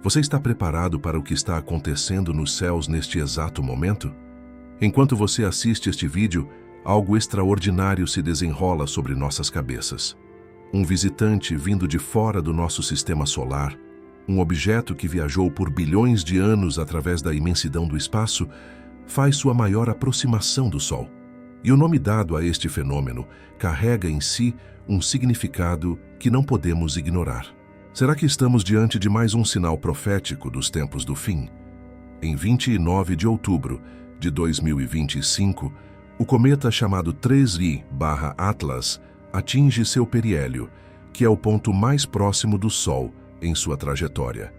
Você está preparado para o que está acontecendo nos céus neste exato momento? Enquanto você assiste este vídeo, algo extraordinário se desenrola sobre nossas cabeças. Um visitante vindo de fora do nosso sistema solar, um objeto que viajou por bilhões de anos através da imensidão do espaço, faz sua maior aproximação do Sol. E o nome dado a este fenômeno carrega em si um significado que não podemos ignorar. Será que estamos diante de mais um sinal profético dos tempos do fim? Em 29 de outubro de 2025, o cometa chamado 3I/Atlas atinge seu periélio, que é o ponto mais próximo do Sol em sua trajetória.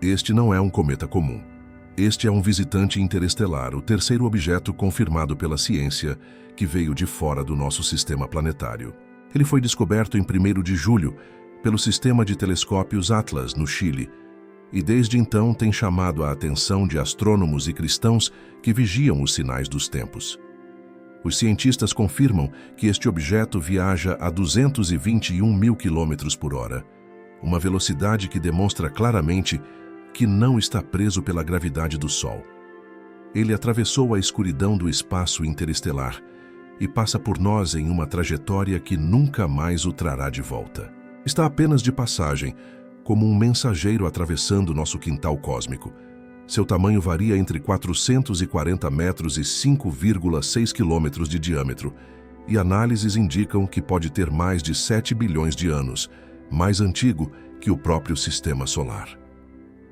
Este não é um cometa comum. Este é um visitante interestelar, o terceiro objeto confirmado pela ciência que veio de fora do nosso sistema planetário. Ele foi descoberto em 1º de julho pelo sistema de telescópios Atlas, no Chile, e desde então tem chamado a atenção de astrônomos e cristãos que vigiam os sinais dos tempos. Os cientistas confirmam que este objeto viaja a 221 mil quilômetros por hora, uma velocidade que demonstra claramente que não está preso pela gravidade do Sol. Ele atravessou a escuridão do espaço interestelar e passa por nós em uma trajetória que nunca mais o trará de volta. Está apenas de passagem, como um mensageiro atravessando nosso quintal cósmico. Seu tamanho varia entre 440 metros e 5,6 quilômetros de diâmetro, e análises indicam que pode ter mais de 7 bilhões de anos, mais antigo que o próprio sistema solar.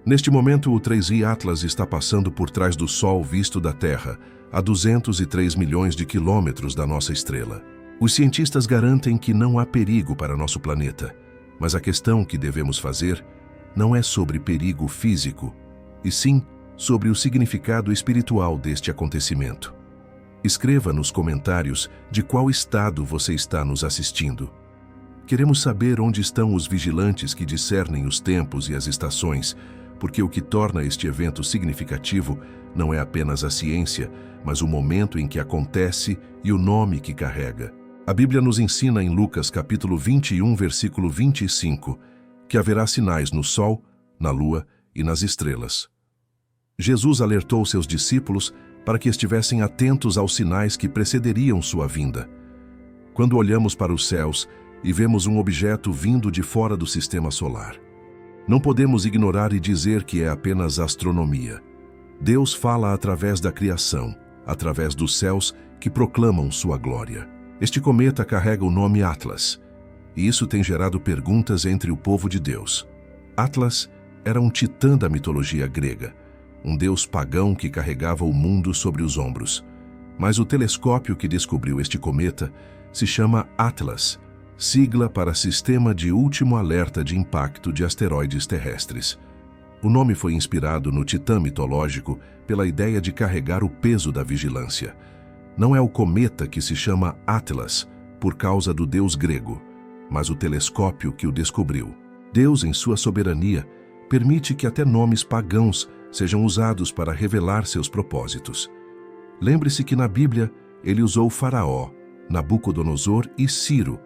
Neste momento, o 3I Atlas está passando por trás do Sol visto da Terra, a 203 milhões de quilômetros da nossa estrela. Os cientistas garantem que não há perigo para nosso planeta, mas a questão que devemos fazer não é sobre perigo físico, e sim sobre o significado espiritual deste acontecimento. Escreva nos comentários de qual estado você está nos assistindo. Queremos saber onde estão os vigilantes que discernem os tempos e as estações, porque o que torna este evento significativo não é apenas a ciência, mas o momento em que acontece e o nome que carrega. A Bíblia nos ensina em Lucas capítulo 21, versículo 25, que haverá sinais no sol, na lua e nas estrelas. Jesus alertou seus discípulos para que estivessem atentos aos sinais que precederiam sua vinda. Quando olhamos para os céus e vemos um objeto vindo de fora do sistema solar, não podemos ignorar e dizer que é apenas astronomia. Deus fala através da criação, através dos céus que proclamam sua glória. Este cometa carrega o nome Atlas, e isso tem gerado perguntas entre o povo de Deus. Atlas era um titã da mitologia grega, um deus pagão que carregava o mundo sobre os ombros. Mas o telescópio que descobriu este cometa se chama Atlas, sigla para Sistema de Último Alerta de Impacto de Asteroides Terrestres. O nome foi inspirado no titã mitológico pela ideia de carregar o peso da vigilância. Não é o cometa que se chama Atlas por causa do deus grego, mas o telescópio que o descobriu. Deus, em sua soberania, permite que até nomes pagãos sejam usados para revelar seus propósitos. Lembre-se que na Bíblia ele usou Faraó, Nabucodonosor e Ciro,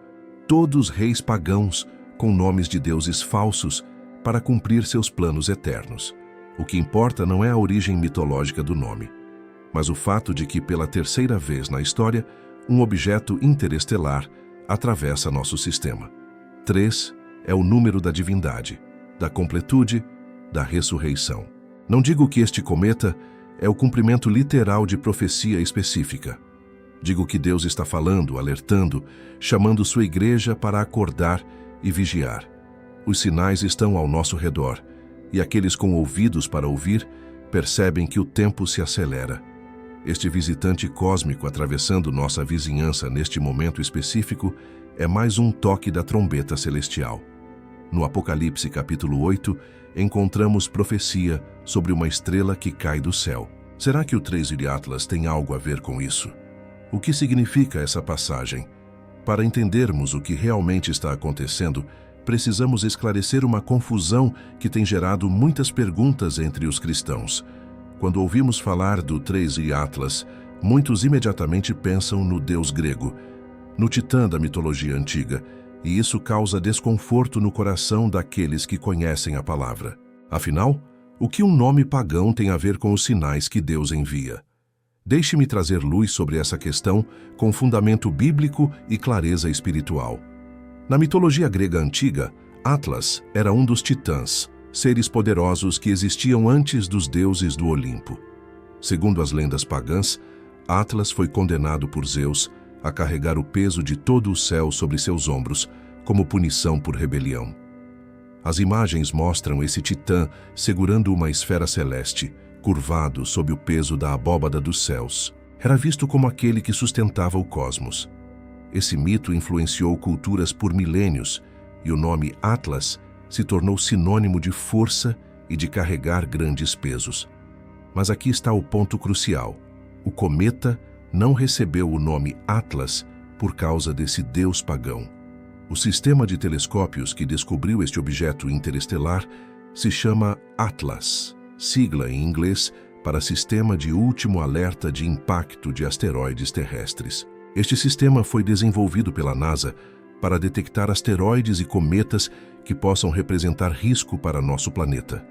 todos reis pagãos com nomes de deuses falsos, para cumprir seus planos eternos. O que importa não é a origem mitológica do nome, mas o fato de que, pela terceira vez na história, um objeto interestelar atravessa nosso sistema. 3 é o número da divindade, da completude, da ressurreição. Não digo que este cometa é o cumprimento literal de profecia específica. Digo que Deus está falando, alertando, chamando sua igreja para acordar e vigiar. Os sinais estão ao nosso redor, e aqueles com ouvidos para ouvir percebem que o tempo se acelera. Este visitante cósmico atravessando nossa vizinhança neste momento específico é mais um toque da trombeta celestial. No Apocalipse capítulo 8, encontramos profecia sobre uma estrela que cai do céu. Será que o 3I Atlas tem algo a ver com isso? O que significa essa passagem? Para entendermos o que realmente está acontecendo, precisamos esclarecer uma confusão que tem gerado muitas perguntas entre os cristãos. Quando ouvimos falar do 3I Atlas, muitos imediatamente pensam no deus grego, no titã da mitologia antiga, e isso causa desconforto no coração daqueles que conhecem a palavra. Afinal, o que um nome pagão tem a ver com os sinais que Deus envia? Deixe-me trazer luz sobre essa questão com fundamento bíblico e clareza espiritual. Na mitologia grega antiga, Atlas era um dos titãs, seres poderosos que existiam antes dos deuses do Olimpo. Segundo as lendas pagãs, Atlas foi condenado por Zeus a carregar o peso de todo o céu sobre seus ombros, como punição por rebelião. As imagens mostram esse titã segurando uma esfera celeste, curvado sob o peso da abóbada dos céus. Era visto como aquele que sustentava o cosmos. Esse mito influenciou culturas por milênios, e o nome Atlas se tornou sinônimo de força e de carregar grandes pesos. Mas aqui está o ponto crucial. O cometa não recebeu o nome Atlas por causa desse deus pagão. O sistema de telescópios que descobriu este objeto interestelar se chama ATLAS, sigla em inglês para Sistema de Último Alerta de Impacto de Asteroides Terrestres. Este sistema foi desenvolvido pela NASA para detectar asteroides e cometas que possam representar risco para nosso planeta.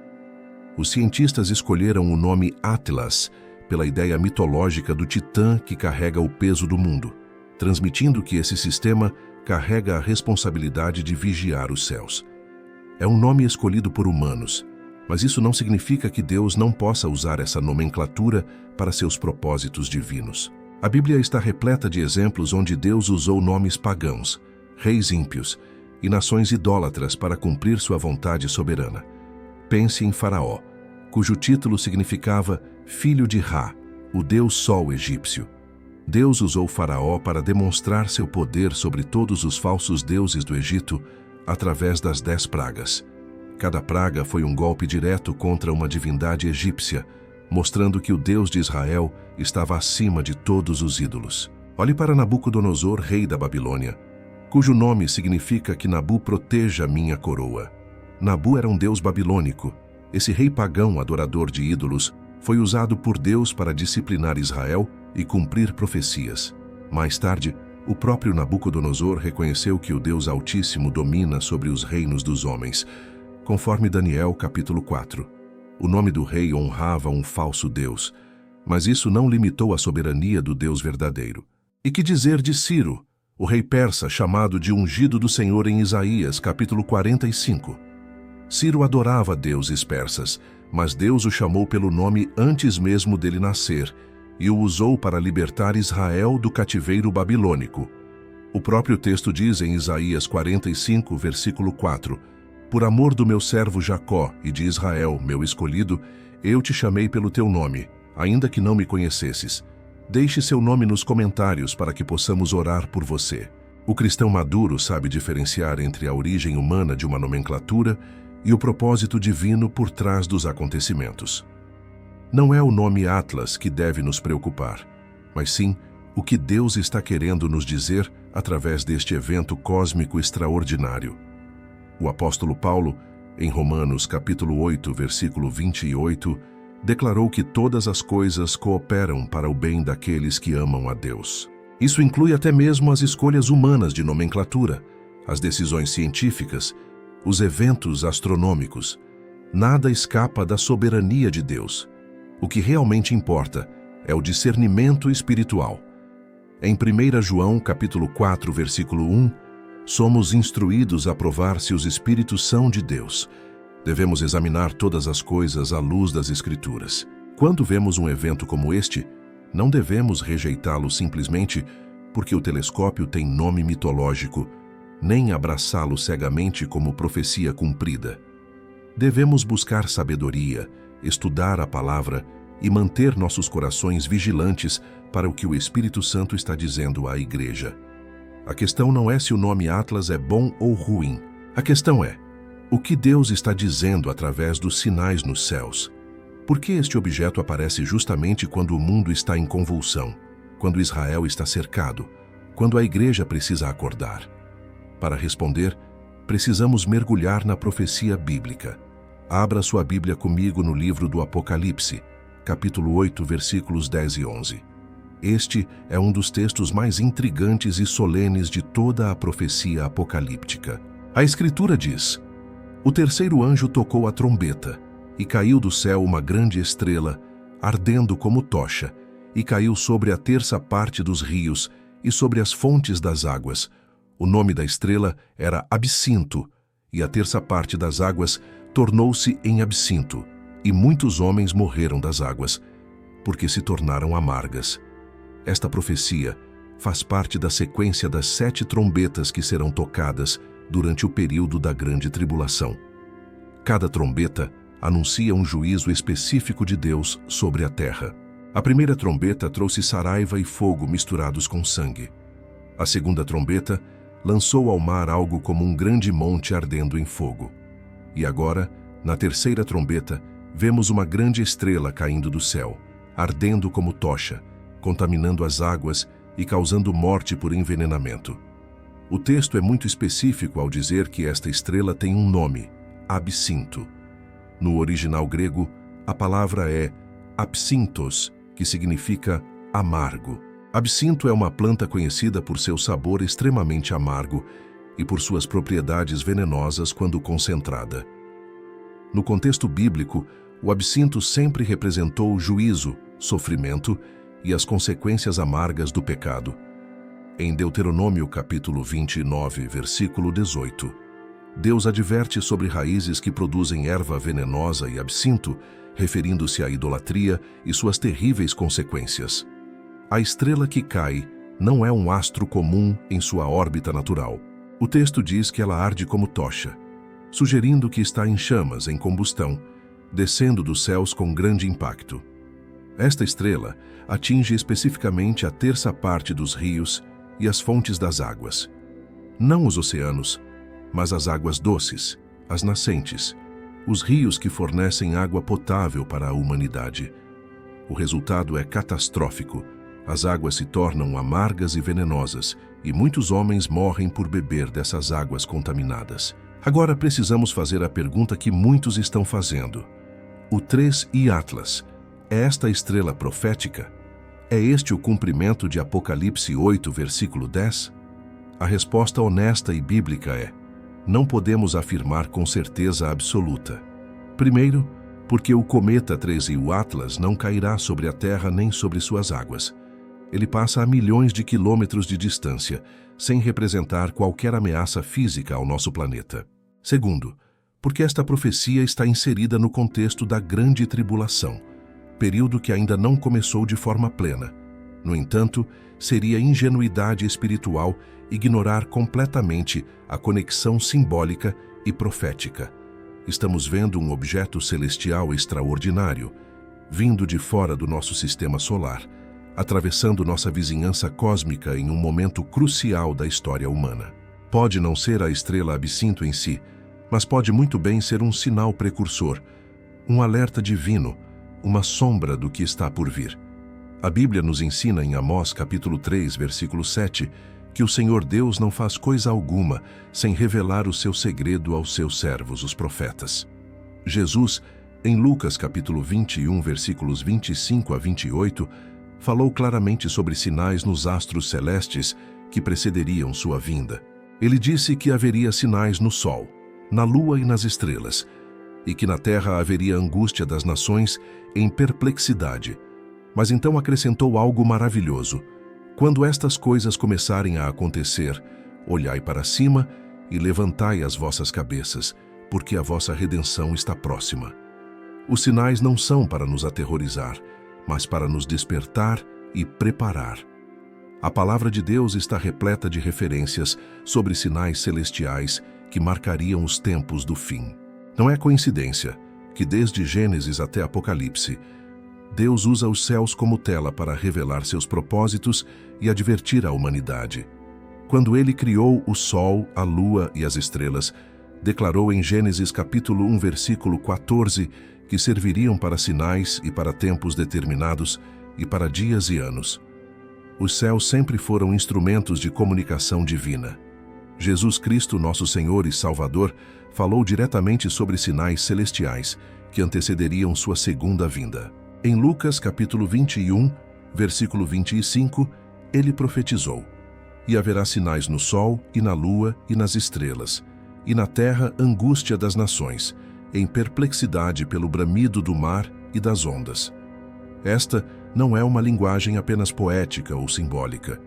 Os cientistas escolheram o nome Atlas pela ideia mitológica do titã que carrega o peso do mundo, transmitindo que esse sistema carrega a responsabilidade de vigiar os céus. É um nome escolhido por humanos, mas isso não significa que Deus não possa usar essa nomenclatura para seus propósitos divinos. A Bíblia está repleta de exemplos onde Deus usou nomes pagãos, reis ímpios e nações idólatras para cumprir sua vontade soberana. Pense em Faraó, cujo título significava Filho de Ra, o deus Sol egípcio. Deus usou Faraó para demonstrar seu poder sobre todos os falsos deuses do Egito através das 10 pragas. Cada praga foi um golpe direto contra uma divindade egípcia, mostrando que o Deus de Israel estava acima de todos os ídolos. Olhe para Nabucodonosor, rei da Babilônia, cujo nome significa que Nabu proteja minha coroa. Nabu era um deus babilônico. Esse rei pagão adorador de ídolos foi usado por Deus para disciplinar Israel e cumprir profecias. Mais tarde, o próprio Nabucodonosor reconheceu que o Deus Altíssimo domina sobre os reinos dos homens, conforme Daniel capítulo 4. O nome do rei honrava um falso Deus, mas isso não limitou a soberania do Deus verdadeiro. E que dizer de Ciro, o rei persa chamado de ungido do Senhor em Isaías capítulo 45? Ciro adorava deuses persas, mas Deus o chamou pelo nome antes mesmo dele nascer e o usou para libertar Israel do cativeiro babilônico. O próprio texto diz em Isaías 45, versículo 4, Por amor do meu servo Jacó e de Israel, meu escolhido, eu te chamei pelo teu nome, ainda que não me conhecesses. Deixe seu nome nos comentários para que possamos orar por você. O cristão maduro sabe diferenciar entre a origem humana de uma nomenclatura e o propósito divino por trás dos acontecimentos. Não é o nome Atlas que deve nos preocupar, mas sim o que Deus está querendo nos dizer através deste evento cósmico extraordinário. O apóstolo Paulo, em Romanos capítulo 8, versículo 28, declarou que todas as coisas cooperam para o bem daqueles que amam a Deus. Isso inclui até mesmo as escolhas humanas de nomenclatura, as decisões científicas, os eventos astronômicos. Nada escapa da soberania de Deus. O que realmente importa é o discernimento espiritual. Em 1 João capítulo 4, versículo 1, somos instruídos a provar se os espíritos são de Deus. Devemos examinar todas as coisas à luz das Escrituras. Quando vemos um evento como este, não devemos rejeitá-lo simplesmente porque o telescópio tem nome mitológico, nem abraçá-lo cegamente como profecia cumprida. Devemos buscar sabedoria, estudar a palavra e manter nossos corações vigilantes para o que o Espírito Santo está dizendo à igreja. A questão não é se o nome Atlas é bom ou ruim. A questão é, o que Deus está dizendo através dos sinais nos céus? Por que este objeto aparece justamente quando o mundo está em convulsão, quando Israel está cercado, quando a igreja precisa acordar? Para responder, precisamos mergulhar na profecia bíblica. Abra sua Bíblia comigo no livro do Apocalipse, capítulo 8, versículos 10 e 11. Este é um dos textos mais intrigantes e solenes de toda a profecia apocalíptica. A Escritura diz: O terceiro anjo tocou a trombeta, E caiu do céu uma grande estrela, ardendo como tocha, e caiu sobre a terça parte dos rios e sobre as fontes das águas. O nome da estrela era Absinto, e a terça parte das águas tornou-se em absinto, e muitos homens morreram das águas, porque se tornaram amargas. Esta profecia faz parte da sequência das 7 trombetas que serão tocadas durante o período da grande tribulação. Cada trombeta anuncia um juízo específico de Deus sobre a terra. A primeira trombeta trouxe saraiva e fogo misturados com sangue. A segunda trombeta lançou ao mar algo como um grande monte ardendo em fogo. E agora, na terceira trombeta, vemos uma grande estrela caindo do céu, ardendo como tocha, contaminando as águas e causando morte por envenenamento. O texto é muito específico ao dizer que esta estrela tem um nome, Absinto. No original grego, a palavra é absintos, que significa amargo. Absinto é uma planta conhecida por seu sabor extremamente amargo e por suas propriedades venenosas quando concentrada. No contexto bíblico, o absinto sempre representou o juízo, sofrimento e as consequências amargas do pecado. Em Deuteronômio capítulo 29, versículo 18, Deus adverte sobre raízes que produzem erva venenosa e absinto, referindo-se à idolatria e suas terríveis consequências. A estrela que cai não é um astro comum em sua órbita natural. O texto diz que ela arde como tocha, sugerindo que está em chamas, em combustão, descendo dos céus com grande impacto. Esta estrela atinge especificamente a terça parte dos rios e as fontes das águas. Não os oceanos, mas as águas doces, as nascentes, os rios que fornecem água potável para a humanidade. O resultado é catastrófico. As águas se tornam amargas e venenosas, e muitos homens morrem por beber dessas águas contaminadas. Agora precisamos fazer a pergunta que muitos estão fazendo. O 3 e Atlas, é esta estrela profética? É este o cumprimento de Apocalipse 8, versículo 10? A resposta honesta e bíblica é: não podemos afirmar com certeza absoluta. Primeiro, porque o cometa 3 e o Atlas não cairá sobre a Terra nem sobre suas águas. Ele passa a milhões de quilômetros de distância, sem representar qualquer ameaça física ao nosso planeta. Segundo, porque esta profecia está inserida no contexto da Grande Tribulação, período que ainda não começou de forma plena. No entanto, seria ingenuidade espiritual ignorar completamente a conexão simbólica e profética. Estamos vendo um objeto celestial extraordinário, vindo de fora do nosso sistema solar, atravessando nossa vizinhança cósmica em um momento crucial da história humana. Pode não ser a estrela Absinto em si, mas pode muito bem ser um sinal precursor, um alerta divino, uma sombra do que está por vir. A Bíblia nos ensina em Amós capítulo 3, versículo 7, que o Senhor Deus não faz coisa alguma sem revelar o seu segredo aos seus servos, os profetas. Jesus, em Lucas capítulo 21, versículos 25 a 28, falou claramente sobre sinais nos astros celestes que precederiam sua vinda. Ele disse que haveria sinais no sol, na lua e nas estrelas, e que na terra haveria angústia das nações em perplexidade. Mas então acrescentou algo maravilhoso: quando estas coisas começarem a acontecer, olhai para cima e levantai as vossas cabeças, porque a vossa redenção está próxima. Os sinais não são para nos aterrorizar, mas para nos despertar e preparar. A palavra de Deus está repleta de referências sobre sinais celestiais que marcariam os tempos do fim. Não é coincidência que desde Gênesis até Apocalipse, Deus usa os céus como tela para revelar seus propósitos e advertir a humanidade. Quando ele criou o sol, a lua e as estrelas, declarou em Gênesis capítulo 1, versículo 14, que serviriam para sinais e para tempos determinados e para dias e anos. Os céus sempre foram instrumentos de comunicação divina. Jesus Cristo, nosso Senhor e Salvador, falou diretamente sobre sinais celestiais que antecederiam sua segunda vinda. Em Lucas capítulo 21, versículo 25, ele profetizou: e haverá sinais no sol, e na lua, e nas estrelas, e na terra angústia das nações, em perplexidade pelo bramido do mar e das ondas. Esta não é uma linguagem apenas poética ou simbólica.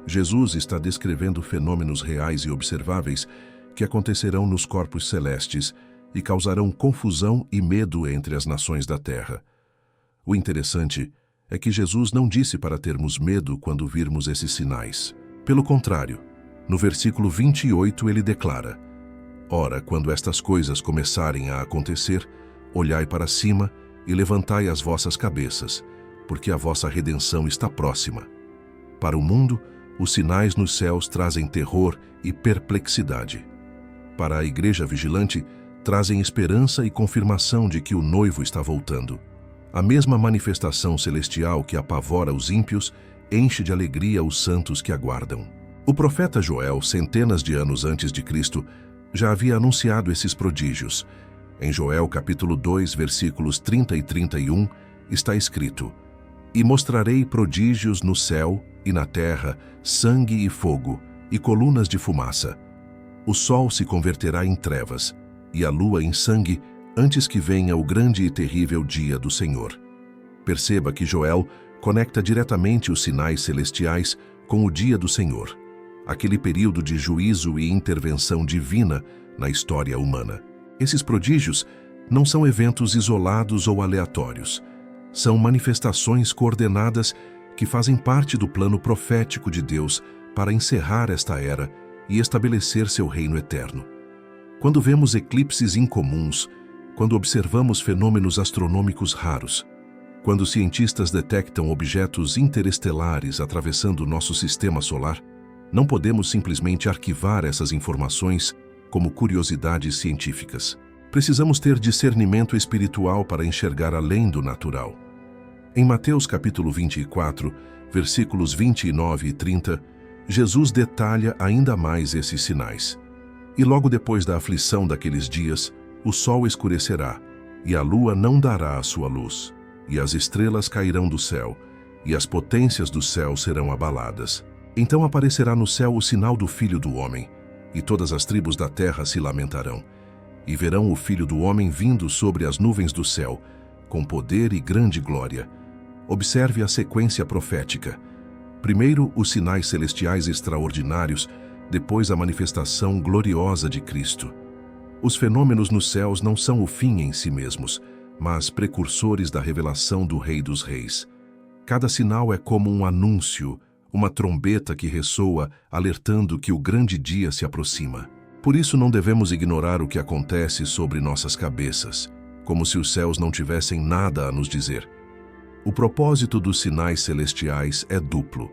Jesus está descrevendo fenômenos reais e observáveis que acontecerão nos corpos celestes e causarão confusão e medo entre as nações da terra. O interessante é que Jesus não disse para termos medo quando virmos esses sinais. Pelo contrário, no versículo 28 ele declara: Ora, quando estas coisas começarem a acontecer, olhai para cima e levantai as vossas cabeças, porque a vossa redenção está próxima. Para o mundo, os sinais nos céus trazem terror e perplexidade. Para a igreja vigilante, trazem esperança e confirmação de que o noivo está voltando. A mesma manifestação celestial que apavora os ímpios enche de alegria os santos que aguardam. O profeta Joel, centenas de anos antes de Cristo, já havia anunciado esses prodígios. Em Joel capítulo 2, versículos 30 e 31, está escrito: E mostrarei prodígios no céu e na terra, sangue e fogo, e colunas de fumaça. O sol se converterá em trevas, e a lua em sangue, antes que venha o grande e terrível dia do Senhor. Perceba que Joel conecta diretamente os sinais celestiais com o dia do Senhor, aquele período de juízo e intervenção divina na história humana. Esses prodígios não são eventos isolados ou aleatórios. São manifestações coordenadas que fazem parte do plano profético de Deus para encerrar esta era e estabelecer seu reino eterno. Quando vemos eclipses incomuns, quando observamos fenômenos astronômicos raros, quando cientistas detectam objetos interestelares atravessando nosso sistema solar, não podemos simplesmente arquivar essas informações como curiosidades científicas. Precisamos ter discernimento espiritual para enxergar além do natural. Em Mateus capítulo 24, versículos 29 e 30, Jesus detalha ainda mais esses sinais. E logo depois da aflição daqueles dias, o sol escurecerá, e a lua não dará a sua luz, e as estrelas cairão do céu, e as potências do céu serão abaladas. Então aparecerá no céu o sinal do Filho do Homem, e todas as tribos da terra se lamentarão, e verão o Filho do Homem vindo sobre as nuvens do céu, com poder e grande glória. Observe a sequência profética. Primeiro, os sinais celestiais extraordinários, depois a manifestação gloriosa de Cristo. Os fenômenos nos céus não são o fim em si mesmos, mas precursores da revelação do Rei dos Reis. Cada sinal é como um anúncio, uma trombeta que ressoa, alertando que o grande dia se aproxima. Por isso não devemos ignorar o que acontece sobre nossas cabeças, como se os céus não tivessem nada a nos dizer. O propósito dos sinais celestiais é duplo: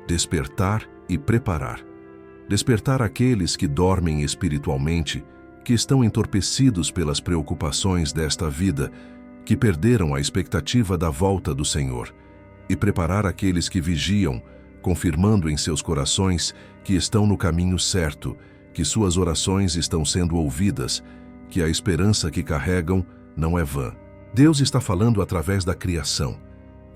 despertar e preparar. Despertar aqueles que dormem espiritualmente, que estão entorpecidos pelas preocupações desta vida, que perderam a expectativa da volta do Senhor, e preparar aqueles que vigiam, confirmando em seus corações que estão no caminho certo, que suas orações estão sendo ouvidas, que a esperança que carregam não é vã. Deus está falando através da criação,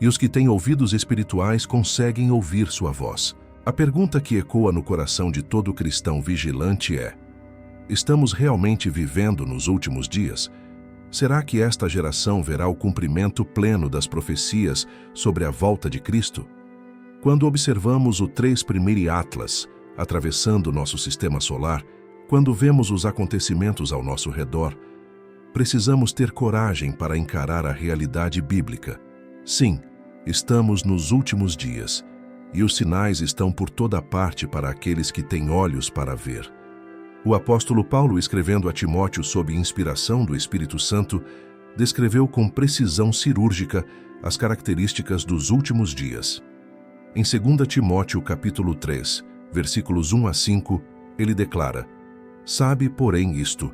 e os que têm ouvidos espirituais conseguem ouvir sua voz. A pergunta que ecoa no coração de todo cristão vigilante é: estamos realmente vivendo nos últimos dias? Será que esta geração verá o cumprimento pleno das profecias sobre a volta de Cristo? Quando observamos o 3 Primeri Atlas atravessando nosso sistema solar, quando vemos os acontecimentos ao nosso redor, precisamos ter coragem para encarar a realidade bíblica. Sim, estamos nos últimos dias, e os sinais estão por toda parte para aqueles que têm olhos para ver. O apóstolo Paulo, escrevendo a Timóteo sob inspiração do Espírito Santo, descreveu com precisão cirúrgica as características dos últimos dias. Em 2 Timóteo capítulo 3, versículos 1 a 5, ele declara: Sabe, porém, isto,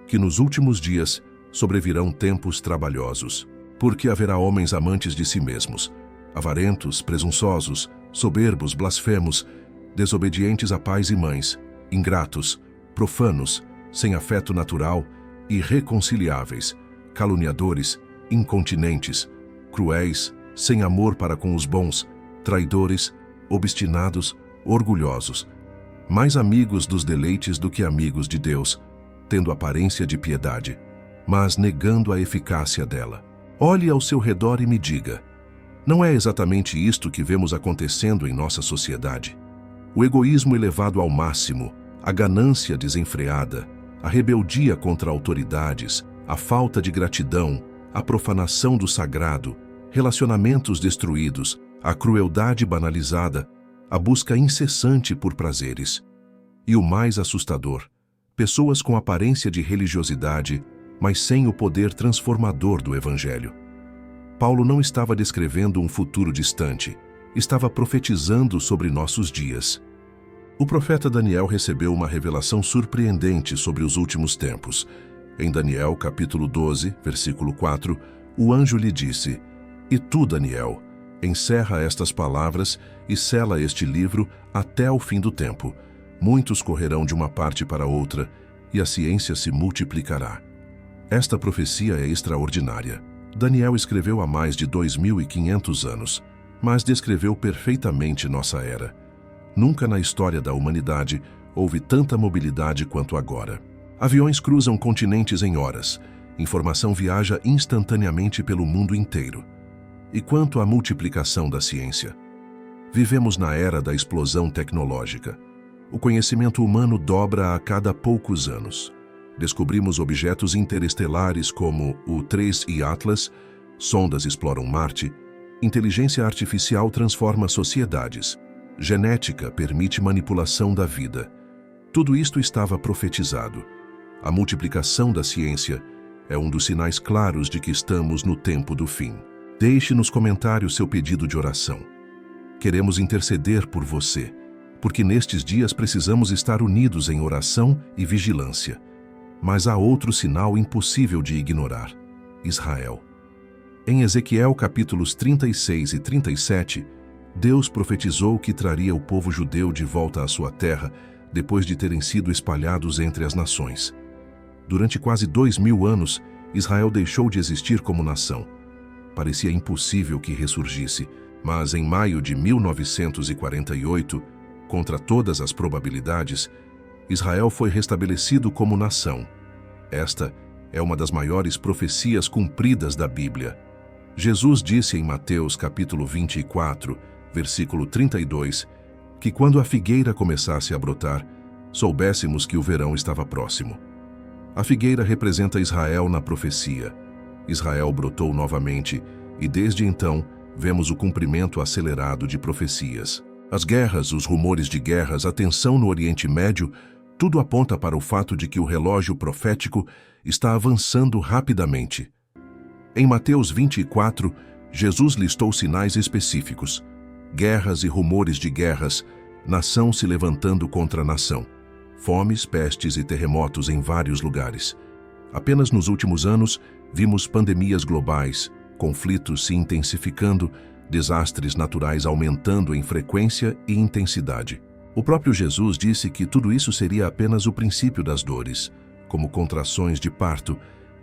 que nos últimos dias sobrevirão tempos trabalhosos, porque haverá homens amantes de si mesmos, avarentos, presunçosos, soberbos, blasfemos, desobedientes a pais e mães, ingratos, profanos, sem afeto natural, irreconciliáveis, caluniadores, incontinentes, cruéis, sem amor para com os bons, traidores, obstinados, orgulhosos, mais amigos dos deleites do que amigos de Deus, tendo aparência de piedade, mas negando a eficácia dela. Olhe ao seu redor e me diga: não é exatamente isto que vemos acontecendo em nossa sociedade? O egoísmo elevado ao máximo, a ganância desenfreada, a rebeldia contra autoridades, a falta de gratidão, a profanação do sagrado, relacionamentos destruídos, a crueldade banalizada, a busca incessante por prazeres. E o mais assustador, pessoas com aparência de religiosidade, mas sem o poder transformador do Evangelho. Paulo não estava descrevendo um futuro distante, estava profetizando sobre nossos dias. O profeta Daniel recebeu uma revelação surpreendente sobre os últimos tempos. Em Daniel, capítulo 12, versículo 4, o anjo lhe disse: "E tu, Daniel, encerra estas palavras e sela este livro até ao fim do tempo. Muitos correrão de uma parte para outra, e a ciência se multiplicará." Esta profecia é extraordinária. Daniel escreveu há mais de 2.500 anos, mas descreveu perfeitamente nossa era. Nunca na história da humanidade houve tanta mobilidade quanto agora. Aviões cruzam continentes em horas. Informação viaja instantaneamente pelo mundo inteiro. E quanto à multiplicação da ciência? Vivemos na era da explosão tecnológica. O conhecimento humano dobra a cada poucos anos. Descobrimos objetos interestelares como o 3I Atlas, sondas exploram Marte, inteligência artificial transforma sociedades, genética permite manipulação da vida. Tudo isto estava profetizado. A multiplicação da ciência é um dos sinais claros de que estamos no tempo do fim. Deixe nos comentários seu pedido de oração. Queremos interceder por você, porque nestes dias precisamos estar unidos em oração e vigilância. Mas há outro sinal impossível de ignorar: Israel. Em Ezequiel capítulos 36 e 37, Deus profetizou que traria o povo judeu de volta à sua terra depois de terem sido espalhados entre as nações. Durante quase 2000 anos, Israel deixou de existir como nação. Parecia impossível que ressurgisse, mas em maio de 1948, contra todas as probabilidades, Israel foi restabelecido como nação. Esta é uma das maiores profecias cumpridas da Bíblia. Jesus disse em Mateus capítulo 24, versículo 32, que quando a figueira começasse a brotar, soubéssemos que o verão estava próximo. A figueira representa Israel na profecia. Israel brotou novamente e desde então vemos o cumprimento acelerado de profecias. As guerras, os rumores de guerras, a tensão no Oriente Médio, tudo aponta para o fato de que o relógio profético está avançando rapidamente. Em Mateus 24, Jesus listou sinais específicos: guerras e rumores de guerras, nação se levantando contra nação, fomes, pestes e terremotos em vários lugares. Apenas nos últimos anos, vimos pandemias globais, conflitos se intensificando, desastres naturais aumentando em frequência e intensidade. O próprio Jesus disse que tudo isso seria apenas o princípio das dores, como contrações de parto,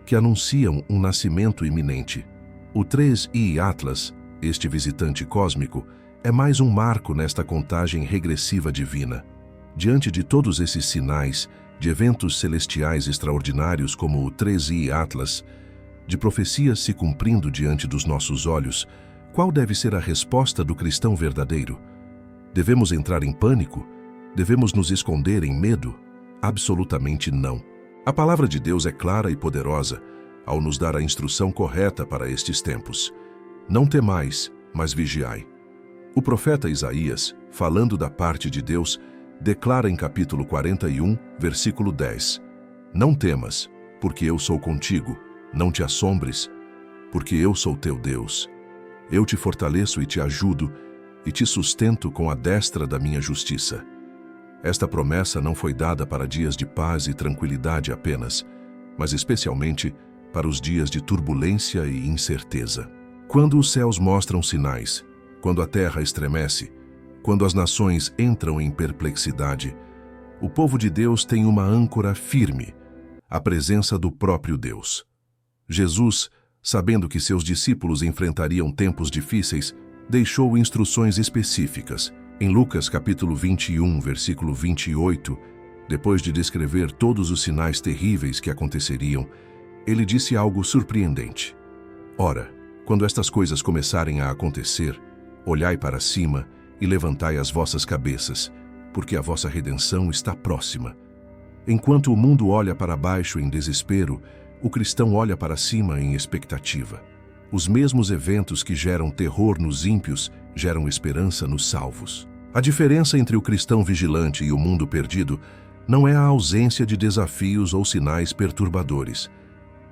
que anunciam um nascimento iminente. O 3I Atlas, este visitante cósmico, é mais um marco nesta contagem regressiva divina. Diante de todos esses sinais, de eventos celestiais extraordinários como o 3I Atlas, de profecias se cumprindo diante dos nossos olhos, qual deve ser a resposta do cristão verdadeiro? Devemos entrar em pânico? Devemos nos esconder em medo? Absolutamente não. A palavra de Deus é clara e poderosa ao nos dar a instrução correta para estes tempos. Não temais, mas vigiai. O profeta Isaías, falando da parte de Deus, declara em capítulo 41, versículo 10: "Não temas, porque eu sou contigo, não te assombres, porque eu sou teu Deus. Eu te fortaleço e te ajudo, e te sustento com a destra da minha justiça." Esta promessa não foi dada para dias de paz e tranquilidade apenas, mas especialmente para os dias de turbulência e incerteza. Quando os céus mostram sinais, quando a terra estremece, quando as nações entram em perplexidade, o povo de Deus tem uma âncora firme, a presença do próprio Deus. Jesus, sabendo que seus discípulos enfrentariam tempos difíceis, deixou instruções específicas. Em Lucas capítulo 21, versículo 28, depois de descrever todos os sinais terríveis que aconteceriam, ele disse algo surpreendente. Ora, quando estas coisas começarem a acontecer, olhai para cima e levantai as vossas cabeças, porque a vossa redenção está próxima. Enquanto o mundo olha para baixo em desespero, o cristão olha para cima em expectativa. Os mesmos eventos que geram terror nos ímpios geram esperança nos salvos. A diferença entre o cristão vigilante e o mundo perdido não é a ausência de desafios ou sinais perturbadores.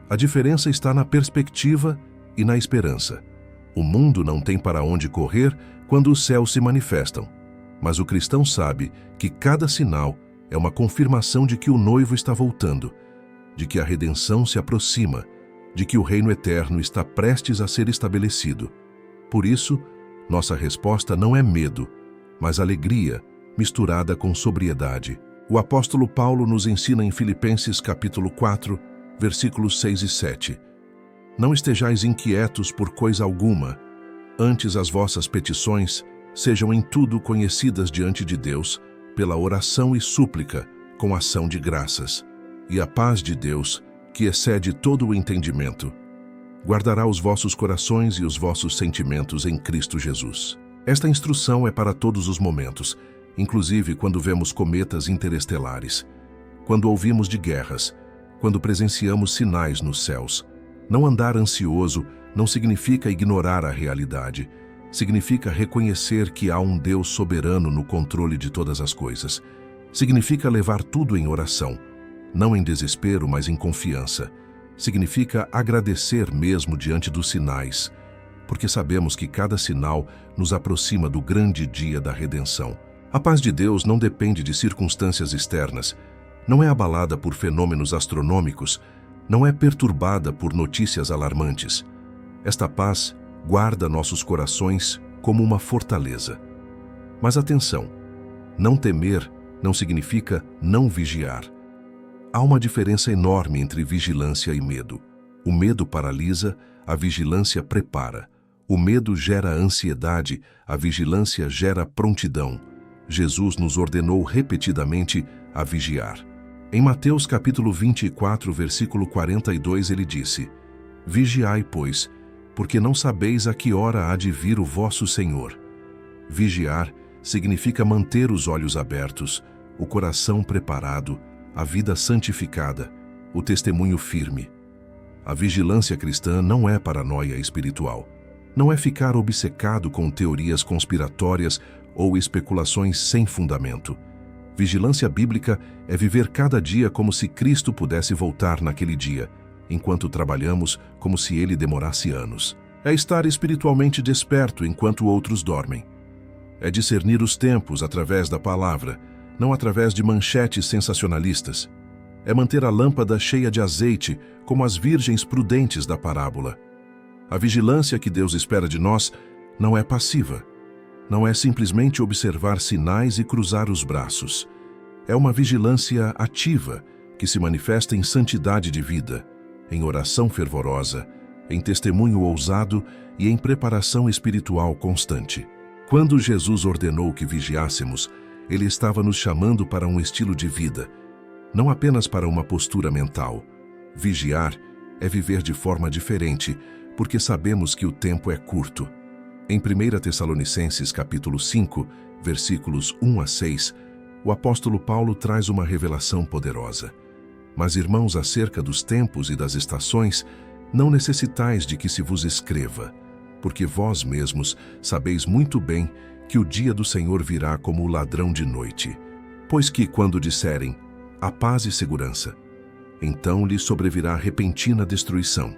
A diferença está na perspectiva e na esperança. O mundo não tem para onde correr quando os céus se manifestam, mas o cristão sabe que cada sinal é uma confirmação de que o noivo está voltando, de que a redenção se aproxima, de que o reino eterno está prestes a ser estabelecido. Por isso, nossa resposta não é medo, mas alegria, misturada com sobriedade. O apóstolo Paulo nos ensina em Filipenses capítulo 4, versículos 6 e 7. Não estejais inquietos por coisa alguma, antes as vossas petições sejam em tudo conhecidas diante de Deus, pela oração e súplica, com ação de graças. E a paz de Deus, que excede todo o entendimento, guardará os vossos corações e os vossos sentimentos em Cristo Jesus. Esta instrução é para todos os momentos, inclusive quando vemos cometas interestelares, quando ouvimos de guerras, quando presenciamos sinais nos céus. Não andar ansioso não significa ignorar a realidade, significa reconhecer que há um Deus soberano no controle de todas as coisas. Significa levar tudo em oração, não em desespero, mas em confiança. Significa agradecer mesmo diante dos sinais, porque sabemos que cada sinal nos aproxima do grande dia da redenção. A paz de Deus não depende de circunstâncias externas, não é abalada por fenômenos astronômicos, não é perturbada por notícias alarmantes. Esta paz guarda nossos corações como uma fortaleza. Mas atenção, não temer não significa não vigiar. Há uma diferença enorme entre vigilância e medo. O medo paralisa, a vigilância prepara. O medo gera ansiedade, a vigilância gera prontidão. Jesus nos ordenou repetidamente a vigiar. Em Mateus capítulo 24, versículo 42, ele disse: Vigiai, pois, porque não sabeis a que hora há de vir o vosso Senhor. Vigiar significa manter os olhos abertos, o coração preparado, a vida santificada, o testemunho firme. A vigilância cristã não é paranoia espiritual. Não é ficar obcecado com teorias conspiratórias ou especulações sem fundamento. Vigilância bíblica é viver cada dia como se Cristo pudesse voltar naquele dia, enquanto trabalhamos como se ele demorasse anos. É estar espiritualmente desperto enquanto outros dormem. É discernir os tempos através da palavra, não através de manchetes sensacionalistas. É manter a lâmpada cheia de azeite, como as virgens prudentes da parábola. A vigilância que Deus espera de nós não é passiva. Não é simplesmente observar sinais e cruzar os braços. É uma vigilância ativa, que se manifesta em santidade de vida, em oração fervorosa, em testemunho ousado e em preparação espiritual constante. Quando Jesus ordenou que vigiássemos, ele estava nos chamando para um estilo de vida, não apenas para uma postura mental. Vigiar é viver de forma diferente, porque sabemos que o tempo é curto. Em 1 Tessalonicenses capítulo 5, versículos 1 a 6, o apóstolo Paulo traz uma revelação poderosa. Mas, irmãos, acerca dos tempos e das estações, não necessitais de que se vos escreva, porque vós mesmos sabeis muito bem que o dia do Senhor virá como o ladrão de noite. Pois que, quando disserem, a paz e segurança, então lhes sobrevirá repentina destruição.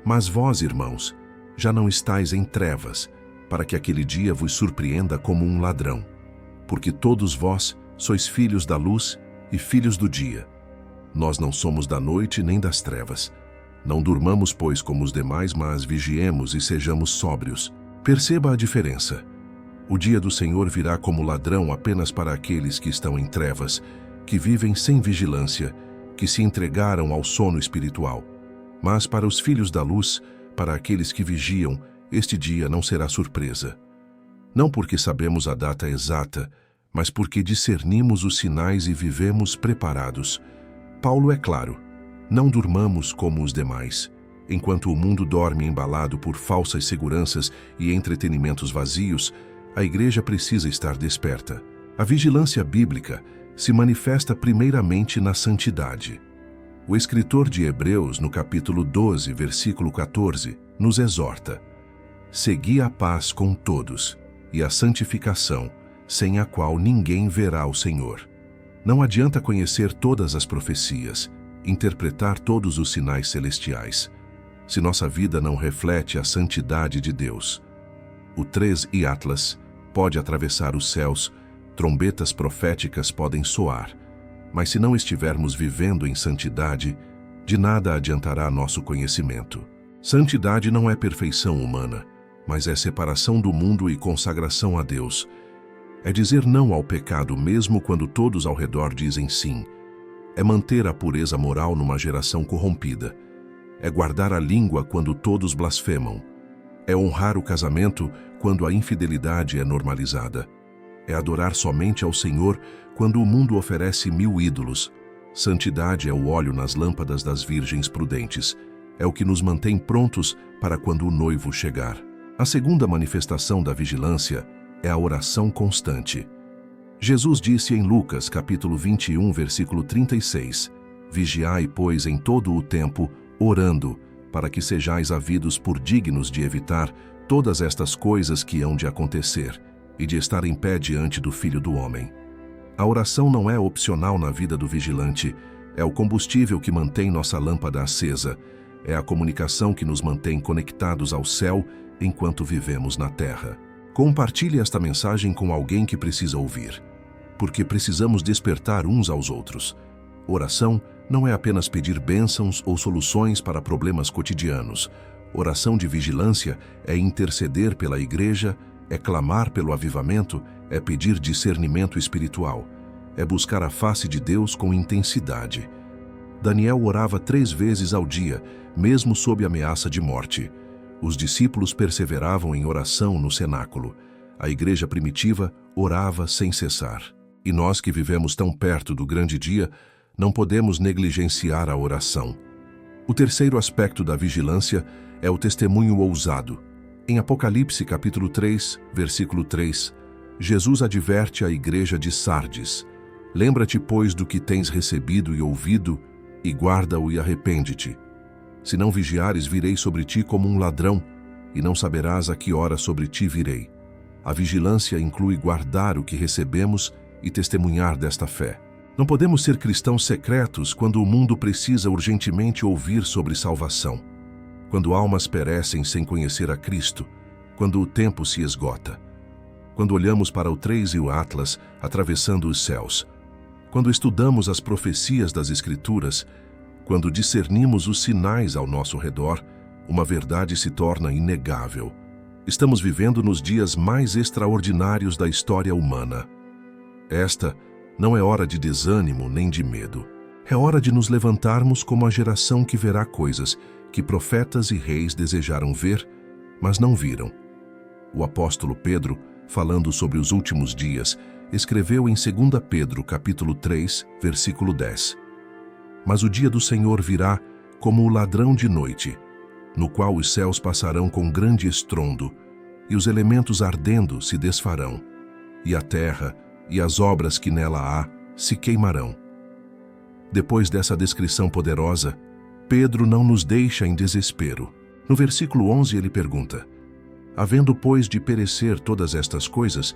Mas vós, irmãos, já não estáis em trevas, para que aquele dia vos surpreenda como um ladrão. Porque todos vós sois filhos da luz e filhos do dia. Nós não somos da noite nem das trevas. Não durmamos, pois, como os demais, mas vigiemos e sejamos sóbrios. Perceba a diferença. O dia do Senhor virá como ladrão apenas para aqueles que estão em trevas, que vivem sem vigilância, que se entregaram ao sono espiritual. Mas para os filhos da luz, para aqueles que vigiam, este dia não será surpresa. Não porque sabemos a data exata, mas porque discernimos os sinais e vivemos preparados. Paulo é claro: Não durmamos como os demais. Enquanto o mundo dorme embalado por falsas seguranças e entretenimentos vazios, a igreja precisa estar desperta. A vigilância bíblica se manifesta primeiramente na santidade. O escritor de Hebreus, no capítulo 12, versículo 14, nos exorta: segui a paz com todos e a santificação, sem a qual ninguém verá o Senhor. Não adianta conhecer todas as profecias, interpretar todos os sinais celestiais, se nossa vida não reflete a santidade de Deus. O 3 e Atlas pode atravessar os céus, trombetas proféticas podem soar, mas se não estivermos vivendo em santidade, de nada adiantará nosso conhecimento. Santidade não é perfeição humana, mas é separação do mundo e consagração a Deus. É dizer não ao pecado mesmo quando todos ao redor dizem sim. É manter a pureza moral numa geração corrompida. É guardar a língua quando todos blasfemam. É honrar o casamento quando a infidelidade é normalizada. É adorar somente ao Senhor quando o mundo oferece 1000 ídolos. Santidade é o óleo nas lâmpadas das virgens prudentes. É o que nos mantém prontos para quando o noivo chegar. A segunda manifestação da vigilância é a oração constante. Jesus disse em Lucas, capítulo 21, versículo 36, vigiai, pois, em todo o tempo, orando, para que sejais havidos por dignos de evitar todas estas coisas que hão de acontecer e de estar em pé diante do Filho do Homem. A oração não é opcional na vida do vigilante, é o combustível que mantém nossa lâmpada acesa, é a comunicação que nos mantém conectados ao céu enquanto vivemos na terra. Compartilhe esta mensagem com alguém que precisa ouvir, porque precisamos despertar uns aos outros. Oração não é apenas pedir bênçãos ou soluções para problemas cotidianos. Oração de vigilância é interceder pela igreja, é clamar pelo avivamento, é pedir discernimento espiritual, é buscar a face de Deus com intensidade. Daniel orava 3 vezes ao dia, mesmo sob ameaça de morte. Os discípulos perseveravam em oração no cenáculo. A igreja primitiva orava sem cessar. E nós que vivemos tão perto do grande dia, não podemos negligenciar a oração. O terceiro aspecto da vigilância é o testemunho ousado. Em Apocalipse capítulo 3, versículo 3, Jesus adverte a igreja de Sardes: lembra-te, pois, do que tens recebido e ouvido, e guarda-o e arrepende-te. Se não vigiares, virei sobre ti como um ladrão, e não saberás a que hora sobre ti virei. A vigilância inclui guardar o que recebemos e testemunhar desta fé. Não podemos ser cristãos secretos quando o mundo precisa urgentemente ouvir sobre salvação, quando almas perecem sem conhecer a Cristo, quando o tempo se esgota, quando olhamos para o 3 e o Atlas atravessando os céus, quando estudamos as profecias das Escrituras, quando discernimos os sinais ao nosso redor, uma verdade se torna inegável. Estamos vivendo nos dias mais extraordinários da história humana. Esta não é hora de desânimo nem de medo. É hora de nos levantarmos como a geração que verá coisas que profetas e reis desejaram ver, mas não viram. O apóstolo Pedro, falando sobre os últimos dias, escreveu em 2 Pedro, capítulo 3, versículo 10. Mas o dia do Senhor virá como o ladrão de noite, no qual os céus passarão com grande estrondo, e os elementos ardendo se desfarão, e a terra e as obras que nela há se queimarão. Depois dessa descrição poderosa, Pedro não nos deixa em desespero. No versículo 11 ele pergunta: havendo, pois, de perecer todas estas coisas,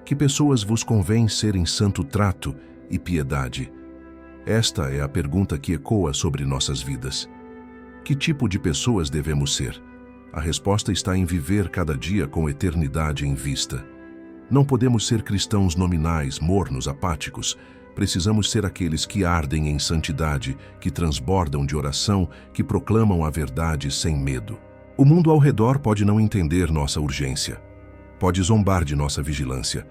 que pessoas vos convém ser em santo trato e piedade? Esta é a pergunta que ecoa sobre nossas vidas. Que tipo de pessoas devemos ser? A resposta está em viver cada dia com eternidade em vista. Não podemos ser cristãos nominais, mornos, apáticos. Precisamos ser aqueles que ardem em santidade, que transbordam de oração, que proclamam a verdade sem medo. O mundo ao redor pode não entender nossa urgência, pode zombar de nossa vigilância,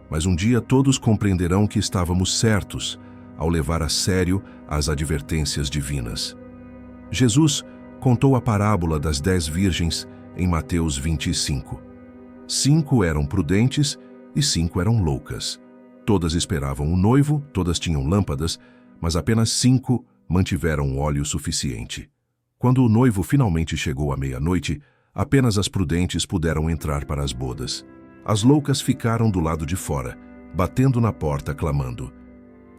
mas um dia todos compreenderão que estávamos certos ao levar a sério as advertências divinas. Jesus contou a parábola das 10 virgens em Mateus 25. 5 eram prudentes e 5 eram loucas. Todas esperavam o noivo, todas tinham lâmpadas, mas apenas 5 mantiveram óleo suficiente. Quando o noivo finalmente chegou à meia-noite, apenas as prudentes puderam entrar para as bodas. As loucas ficaram do lado de fora, batendo na porta, clamando: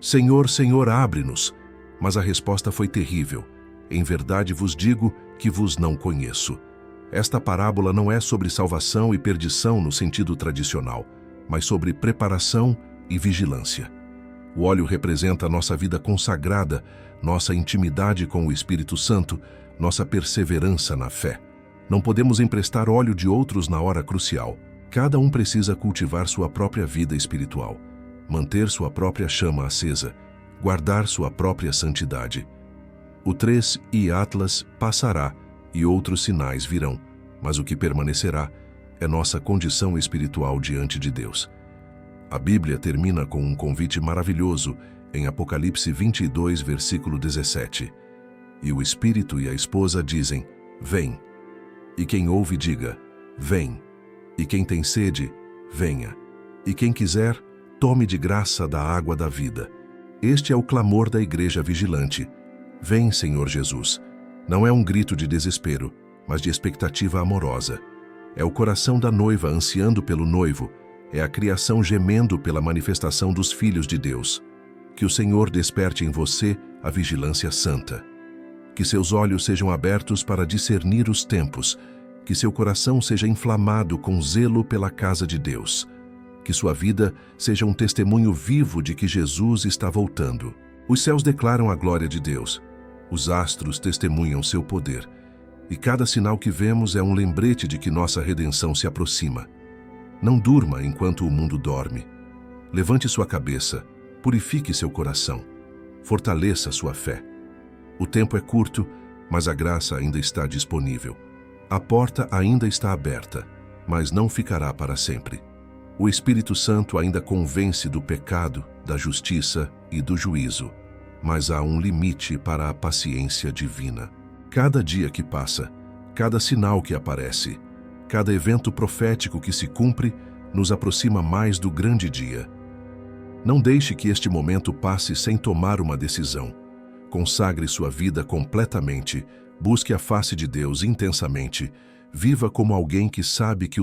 Senhor, Senhor, abre-nos! Mas a resposta foi terrível. Em verdade vos digo que vos não conheço. Esta parábola não é sobre salvação e perdição no sentido tradicional, mas sobre preparação e vigilância. O óleo representa a nossa vida consagrada, nossa intimidade com o Espírito Santo, nossa perseverança na fé. Não podemos emprestar óleo de outros na hora crucial. Cada um precisa cultivar sua própria vida espiritual, manter sua própria chama acesa, guardar sua própria santidade. O 3 e Atlas passará e outros sinais virão, mas o que permanecerá é nossa condição espiritual diante de Deus. A Bíblia termina com um convite maravilhoso em Apocalipse 22, versículo 17. E o Espírito e a esposa dizem: Vem. E quem ouve diga: Vem. E quem tem sede, venha. E quem quiser, tome de graça da água da vida. Este é o clamor da igreja vigilante. Vem, Senhor Jesus. Não é um grito de desespero, mas de expectativa amorosa. É o coração da noiva ansiando pelo noivo. É a criação gemendo pela manifestação dos filhos de Deus. Que o Senhor desperte em você a vigilância santa. Que seus olhos sejam abertos para discernir os tempos. Que seu coração seja inflamado com zelo pela casa de Deus. Que sua vida seja um testemunho vivo de que Jesus está voltando. Os céus declaram a glória de Deus. Os astros testemunham seu poder. E cada sinal que vemos é um lembrete de que nossa redenção se aproxima. Não durma enquanto o mundo dorme. Levante sua cabeça, purifique seu coração, fortaleça sua fé. O tempo é curto, mas a graça ainda está disponível. A porta ainda está aberta, mas não ficará para sempre. O Espírito Santo ainda convence do pecado, da justiça e do juízo, mas há um limite para a paciência divina. Cada dia que passa, cada sinal que aparece, cada evento profético que se cumpre, nos aproxima mais do grande dia. Não deixe que este momento passe sem tomar uma decisão. Consagre sua vida completamente, busque a face de Deus intensamente, viva como alguém que sabe que o